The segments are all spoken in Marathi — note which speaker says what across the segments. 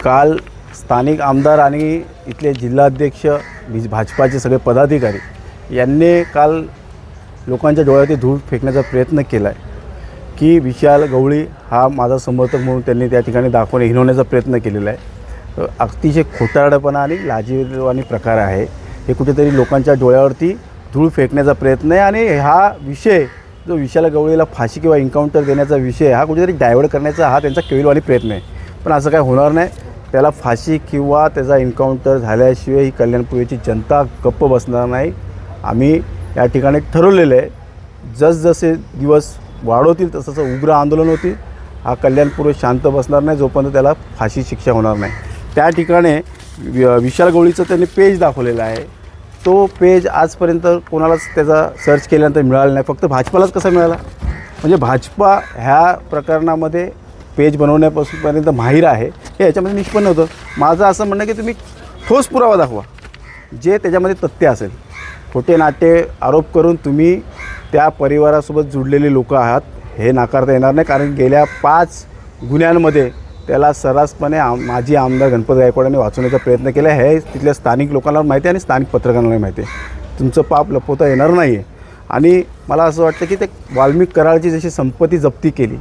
Speaker 1: काल स्थानिक आमदार आणि इथले जिल्हाध्यक्ष भाजपाचे सगळे पदाधिकारी यांनी काल लोकांच्या डोळ्यात धूळ फेकण्याचा प्रयत्न केला आहे की विशाल गवळी हा माझा समर्थक म्हणून त्यांनी त्या ठिकाणी दाखवून हिणवण्याचा प्रयत्न केलेला आहे। अतिशय खोटारडेपणा आणि लाजिरवाणी प्रकार आहे। हे कुठेतरी लोकांच्या डोळ्यावरती धूळ फेकण्याचा प्रयत्न आहे आणि हा विषय जो विशाल गवळीला फाशी किंवा एन्काउंटर देण्याचा विषय हा कुठेतरी डायव्हर्ट करण्याचा हा त्यांचा केविलवाणी प्रयत्न आहे। पण असं काय होणार नाही। त्याला फाशी किंवा त्याचा एन्काउंटर झाल्याशिवाय ही कल्याणपुरीची जनता गप्प बसणार नाही। आम्ही या ठिकाणी ठरवलेलं आहे जसजसे दिवस वाढवतील तसं उग्र आंदोलन होतील। हा कल्याणपूर शांत बसणार नाही जोपर्यंत त्याला फाशी शिक्षा होणार नाही। त्या ठिकाणी विशाल गवळीचं त्यांनी पेज दाखवलेलं आहे। तो पेज आजपर्यंत कोणालाच त्याचा सर्च केल्यानंतर मिळाला नाही, फक्त भाजपालाच कसा मिळाला? म्हणजे भाजपा ह्या प्रकरणामध्ये पेज बनवण्यापासूनपर्यंत माहीर आहे हे याच्यामध्ये निष्पन्न होतं। माझं असं म्हणणं की तुम्ही ठोस पुरावा दाखवा जे त्याच्यामध्ये तथ्य असेल। खोटे नाटे आरोप करून तुम्ही त्या परिवारासोबत जुडलेले लोक आहात हे नाकारता येणार नाही, कारण गेल्या 5 गुन्ह्यांमध्ये त्याला सर्रासपणे माजी आमदार गणपत गायकवाडांनी वाचवण्याचा प्रयत्न केला। हे तिथल्या स्थानिक लोकांना माहिती आहे आणि स्थानिक पत्रकारांना माहिती आहे। तुमचं पाप लपवता येणार नाही आहे। आणि मला असं वाटतं की ते वाल्मिक कराडची जशी संपत्ती जप्ती केली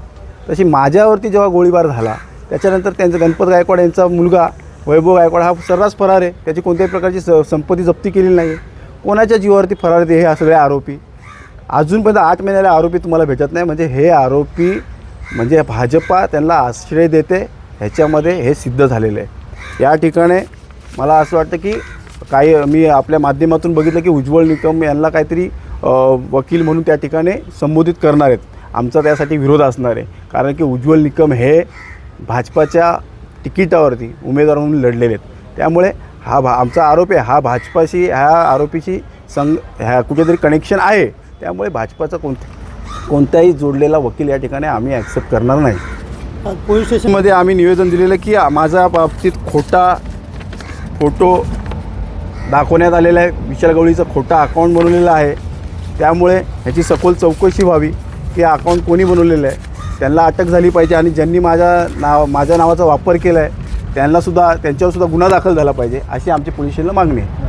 Speaker 1: तशी माझ्यावरती जेव्हा गोळीबार झाला त्याच्यानंतर त्यांचा गणपत गायकवाड यांचा मुलगा वैभव गायकवाड हा सर्रास फरार आहे। त्याची कोणत्याही प्रकारची संपत्ती जप्ती केलेली नाही आहे। कोणाच्या जीवावरती फरार आहे हे सगळे आरोपी अजूनपर्यंत 8 महिन्याला आरोपी तुम्हाला भेटत नाही। म्हणजे हे आरोपी म्हणजे भाजपा त्यांना आश्रय देते ह्याच्यामध्ये हे सिद्ध झालेलं आहे। या ठिकाणी मला असं वाटतं की काही मी आपल्या माध्यमातून बघितलं की उज्ज्वल निकम यांना काहीतरी वकील म्हणून त्या ठिकाणी संबोधित करणार आहेत। आमचा त्यासाठी विरोध असणार आहे, कारण की उज्ज्वल निकम हे भाजपाच्या तिकिटावरती उमेदवार म्हणून लढलेले आहेत। त्यामुळे हा आमचा आरोप आहे हा भाजपाशी ह्या आरोपीशी ह्या कुठेतरी कनेक्शन आहे। त्यामुळे भाजपाचा कोणताही जोडलेला वकील या ठिकाणी आम्ही ॲक्सेप्ट करणार नाही। पोलीस स्टेशनमध्ये आम्ही निवेदन दिलेलं की माझ्या बाबतीत खोटा फोटो दाखवण्यात आलेला आहे। विशाल गवळीचं खोटा अकाउंट बनवलेलं आहे। त्यामुळे ह्याची सखोल चौकशी व्हावी की अकाउंट कोणी बनवलेलं आहे, त्यांना अटक झाली पाहिजे आणि ज्यांनी माझ्या नावाचा वापर केला आहे त्यांच्यावरसुद्धा गुन्हा दाखल झाला पाहिजे अशी आमची पोलीस स्टेशनला मागणी आहे।